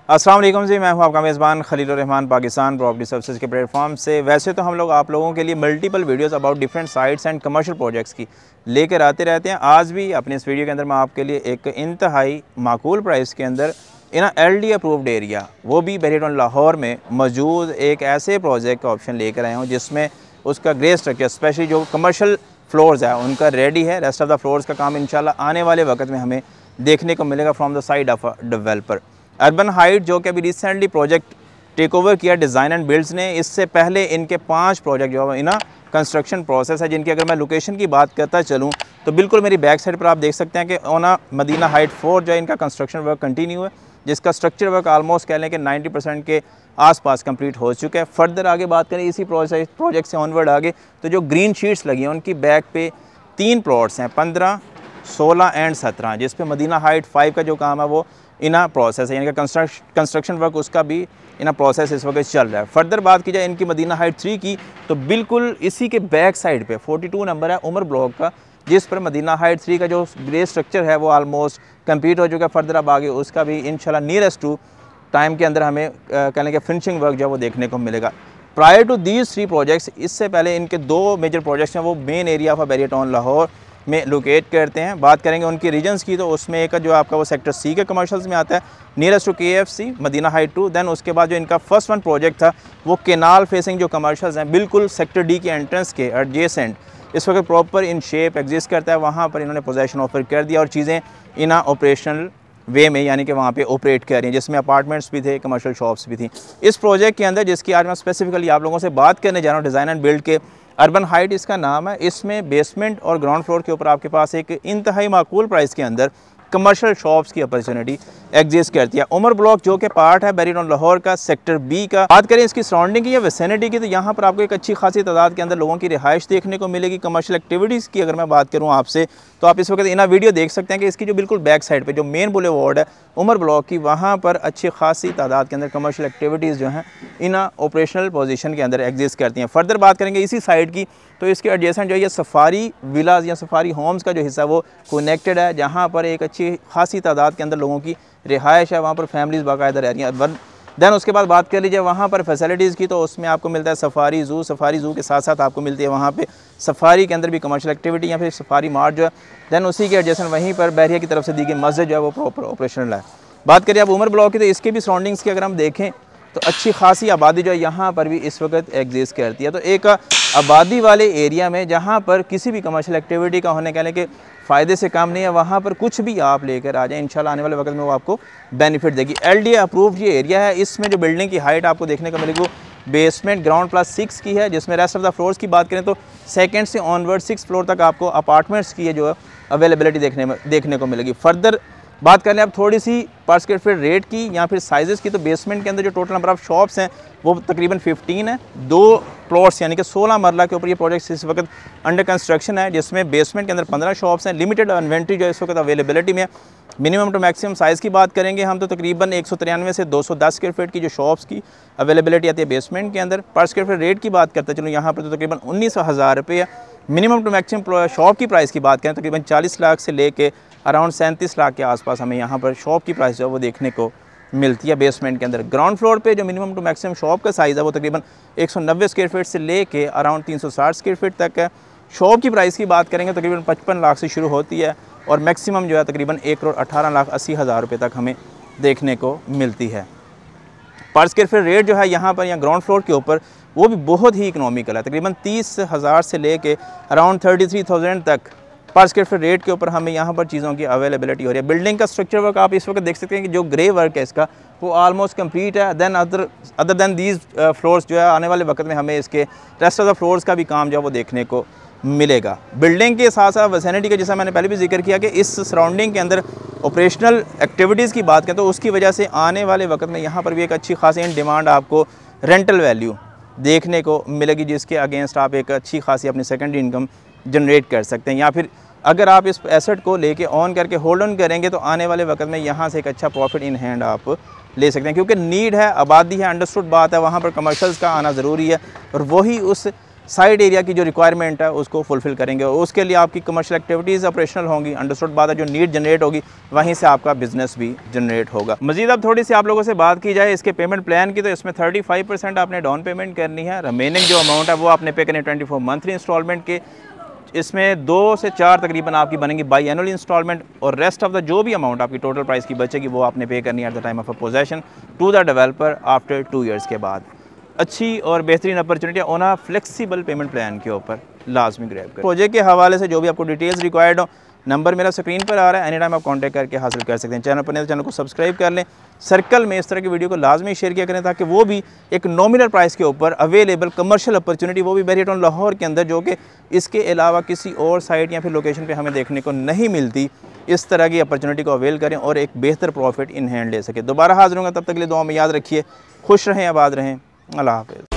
अस्सलाम वालेकुम जी, मैं हूं आपका मेज़बान खलीलुर रहमान पाकिस्तान प्रॉपर्टी सर्विसेज के प्लेटफॉर्म से। वैसे तो हम लोग आप लोगों के लिए multiple videos about different sites and commercial projects की लेकर आते रहते हैं। आज भी अपने इस वीडियो के अंदर मैं आपके लिए एक इंतहाई माकूल प्राइस के अंदर इन LD अप्रूव्ड एरिया, वो भी बहरी टाउन लाहौर में मौजूद एक ऐसे प्रोजेक्ट का ऑप्शन लेकर आए हूँ जिसमें उसका ग्रे स्ट्रक्चर स्पेशली जो कमर्शियल फ्लोर्स है उनका रेडी है। रेस्ट ऑफ द फ्लोर्स का काम इंशाल्लाह आने वाले वक्त में हमें देखने को मिलेगा from the side of a developer. Urban height जो कि अभी रिसेंटली प्रोजेक्ट टेक ओवर किया डिज़ाइन एंड बिल्ड्स ने, इससे पहले इनके 5 प्रोजेक्ट जो है इना कंस्ट्रक्शन प्रोसेस है, जिनकी अगर मैं लोकेशन की बात करता चलूँ तो बिल्कुल मेरी बैक साइड पर आप देख सकते हैं कि ओना मदीना हाइट 4 जो है इनका कंस्ट्रक्शन वर्क कंटिन्यू है, जिसका स्ट्रक्चर वर्क आलमोस्ट कह लें कि 90% के आसपास कंप्लीट हो चुका है। फर्दर आगे बात करें इसी प्रोजेक्ट से ऑनवर्ड आगे तो जो ग्रीन शीट्स लगी हैं उनकी बैक पे 3 प्लॉट्स हैं, 15, 16 एंड 17, जिस पे मदीना हाइट 5 का जो काम है वो इना प्रोसेस है, यानी कि कंस्ट्रक्शन वर्क उसका भी इना प्रोसेस इस वक्त चल रहा है। फर्दर बात की जाए इनकी मदीना हाइट 3 की तो बिल्कुल इसी के बैक साइड पे 42 नंबर है उमर ब्लॉक का, जिस पर मदीना हाइट 3 का जो ग्रे स्ट्रक्चर है वो आलमोस्ट कंप्लीट हो चुका है। फर्दर अब आगे उसका भी इंशाल्लाह नियरेस्ट टू टाइम के अंदर हमें कहने के फिनिशिंग वर्क जो है वो देखने को मिलेगा। प्रायर टू दीज 3 प्रोजेक्ट्स, इससे पहले इनके 2 मेजर प्रोजेक्ट्स हैं वो मेन एरिया ऑफ बहरी टाउन लाहौर में लोकेट करते हैं। बात करेंगे उनकी रीजन्स की तो उसमें एक जो आपका वो सेक्टर C के कमर्शियल्स में आता है nearest to KFC Madina height 2। Then उसके बाद जो इनका फर्स्ट वन प्रोजेक्ट था वो केनाल फेसिंग जो कमर्शियल्स हैं बिल्कुल सेक्टर D के एंट्रेंस के एडजेसेंट इस वक्त प्रॉपर इन शेप एग्जिस्ट करता है, वहाँ पर इन्होंने पोजेसन ऑफर कर दिया और चीज़ें इना ऑपरेशनल वे में यानी कि वहाँ पे ऑपरेट कर रही हैं, जिसमें अपार्टमेंट्स भी थे, कमर्शियल शॉप्स भी थी। इस प्रोजेक्ट के अंदर जिसकी आज मैं स्पेसिफिकली आप लोगों से बात करने जा रहा हूँ, डिज़ाइन एंड बिल्ड के अर्बन हाइट इसका नाम है। इसमें बेसमेंट और ग्राउंड फ्लोर के ऊपर आपके पास एक इंतहाई माकूल प्राइस के अंदर कमर्शियल शॉप्स की अपॉर्चुनिटी एग्जिस्ट करती है। उमर ब्लॉक जो कि पार्ट है बहरी टाउन लाहौर का सेक्टर B का। बात करें इसकी सराउंडिंग की या विसिनिटी की तो यहाँ पर आपको एक अच्छी खासी तादाद के अंदर लोगों की रिहाइश देखने को मिलेगी। कमर्शियल एक्टिविटीज़ की अगर मैं बात करूँ आपसे तो आप इस वक्त इना वीडियो देख सकते हैं कि इसकी जो बिल्कुल बैक साइड पर जो मेन बुलेवार्ड है उमर ब्लॉक की, वहाँ पर अच्छी खासी तादाद के अंदर कमर्शियल एक्टिविटीज़ जो हैं इना ऑपरेशनल पोजीशन के अंदर एग्जिस्ट करती हैं। फर्दर बात करेंगे इसी साइड की तो इसके एडजेसेंट जो है सफारी विलाज या सफारी होम्स का जो हिस्सा वो कनेक्टेड है, जहाँ पर एक अच्छी खासी तादाद के अंदर लोगों की रिहाइश है, वहाँ पर फैमिलीज़ बाकायदा रह रही हैं। दैन उसके बाद बात कर लीजिए वहाँ पर फैसिलिटीज़ की तो उसमें आपको मिलता है सफारी ज़ू के साथ साथ आपको मिलती है वहाँ पे सफारी के अंदर भी कमर्शियल एक्टिविटी या फिर सफारी मार्ट जो है। दैन उसी के एडजेसेंट वहीं पर बहरिया की तरफ से दी गई मस्जिद जो है वो प्रॉपर ऑपरेशनल है। बात करिए अब उमर ब्लॉक की तो इसके भी सराउंडिंग्स की अगर हम देखें तो अच्छी खासी आबादी जो है यहाँ पर भी इस वक्त एग्जिस्ट करती है। तो एक आबादी वाले एरिया में जहाँ पर किसी भी कमर्शियल एक्टिविटी का होने के फ़ायदे से काम नहीं है, वहाँ पर कुछ भी आप लेकर आ जाए इंशाल्लाह आने वाले वक्त में वो आपको बेनिफिट देगी। LD अप्रूव्ड ये एरिया है। इसमें जो बिल्डिंग की हाइट आपको देखने को मिलेगी वो बेसमेंट ग्राउंड +6 की है, जिसमें रेस्ट ऑफ द फ्लोर्स की बात करें तो सेकंड से ऑनवर्ड 6 फ्लोर तक आपको अपार्टमेंट्स की जो अवेलेबिलिटी देखने को मिलेगी। फर्दर बात कर लें अब थोड़ी सी पर स्क्वायर फीट रेट की या फिर साइजेस की तो बेसमेंट के अंदर जो टोटल नंबर ऑफ शॉप्स हैं वो तकरीबन 15 है। 2 प्लॉट्स यानी कि 16 मरला के ऊपर ये प्रोजेक्ट इस वक्त अंडर कंस्ट्रक्शन है, जिसमें बेसमेंट के अंदर 15 शॉप्स हैं। लिमिटेड इन्वेंट्री जो इस वक्त अवेलेबिलिटी में। मिनिमम टू मैक्सिमम साइज़ की बात करेंगे हम तो तकरीबन 193 से 210 स्क्वायर फीट की जो शॉप्स की अवेलेबिलिटी आती है बेसमेंट के अंदर। पर स्क्वायर फीट रेट की बात करते चलो यहाँ पर तो तकरीबन 19,000 रुपये है। मिनिमम टू मैक्सिमम शॉप की प्राइस की बात करें तकरीबन 40 लाख से लेके अराउंड 37 लाख के आसपास हमें यहाँ पर शॉप की प्राइस जो है वो देखने को मिलती है बेसमेंट के अंदर। ग्राउंड फ्लोर पे जो मिनिमम टू मैक्सिमम शॉप का साइज़ है वो तकरीबन 190 स्क्वायर फीट से लेके अराउंड 360 स्क्वायर फीट तक है। शॉप की प्राइस की बात करेंगे तकरीबन 55 लाख से शुरू होती है और मैक्सिमम जो है तकरीबन 1,18,80,000 रुपये तक हमें देखने को मिलती है। पर स्क्वायर फीट रेट जो है यहाँ पर या ग्राउंड फ्लोर के ऊपर वो भी बहुत ही इकोनॉमिकल है, तकरीबन 30,000 से लेके अराउंड 33,000 तक पर स्क्वायर फीट रेट के ऊपर हमें यहाँ पर चीज़ों की अवेलेबिलिटी हो रही है। बिल्डिंग का स्ट्रक्चर वर्क आप इस वक्त देख सकते हैं कि जो ग्रे वर्क है इसका वो ऑलमोस्ट कंप्लीट है। Then other than these floors जो है आने वाले वक्त में हमें इसके रेस्ट ऑफ द फ्लोर्स का भी काम जो है वो देखने को मिलेगा। बिल्डिंग के साथ साथ विसिनिटी के जैसा मैंने पहले भी जिक्र किया कि इस सराउंडिंग के अंदर ऑपरेशनल एक्टिविटीज़ की बात करें तो उसकी वजह से आने वाले वक्त में यहाँ पर भी एक अच्छी खासी इन डिमांड आपको रेंटल वैल्यू देखने को मिलेगी, जिसके अगेंस्ट आप एक अच्छी खासी अपनी सेकेंडरी इनकम जनरेट कर सकते हैं। या फिर अगर आप इस एसेट को लेके ऑन करके होल्ड ऑन करेंगे तो आने वाले वक्त में यहाँ से एक अच्छा प्रॉफिट इन हैंड आप ले सकते हैं, क्योंकि नीड है, आबादी है, अंडरस्टूड बात है, वहाँ पर कमर्शियल्स का आना ज़रूरी है और वही उस साइड एरिया की जो रिक्वायरमेंट है उसको फुलफ़िल करेंगे और उसके लिए आपकी कमर्शियल एक्टिविटीज़ ऑपरेशनल होंगी। अंडरस्टूड बात है, जो नीड जनरेट होगी वहीं से आपका बिजनेस भी जनरेट होगा। मज़ीद अब थोड़ी सी आप लोगों से बात की जाए इसके पेमेंट प्लान की, तो इसमें 35% आपने डाउन पेमेंट करनी है, रिमेनिंग जो अमाउंट है वो आपने पे करनी है 24 मंथली इंस्टॉलमेंट के। इसमें 2 से 4 तकरीबन आपकी बनेंगी बाई एनुअल इंस्टॉलमेंट और रेस्ट ऑफ द जो भी अमाउंट आपकी टोटल प्राइस की बचेगी वो आपने पे करनी है at the time of a possession to the developer after 2 years के बाद। अच्छी और बेहतरीन opportunity on a flexible payment plan के ऊपर लाजमी ग्रैब करें। प्रोजेक्ट के हवाले से जो भी आपको डिटेल्स रिक्वायर्ड हो, नंबर मेरा स्क्रीन पर आ रहा है, एनी टाइम आप कांटेक्ट करके हासिल कर सकते हैं। चैनल पर नहीं तो चैनल को सब्सक्राइब कर लें, सर्कल में इस तरह की वीडियो को लाजमी शेयर किया करें ताकि वो भी एक नॉमिनल प्राइस के ऊपर अवेलेबल कमर्शियल अपॉर्चुनिटी, वो भी बैरियर टाउन लाहौर के अंदर, जो कि इसके अलावा किसी और साइट या फिर लोकेशन पर हमें देखने को नहीं मिलती, इस तरह की अपॉर्चुनिटी को अवेल करें और एक बेहतर प्रॉफिट इन हैंड ले सकें। दोबारा हाजिर होंगे, तब तक के लिए दुआ में याद रखिए, खुश रहें, आबाद रहें, अल्लाह हाफ़िज़।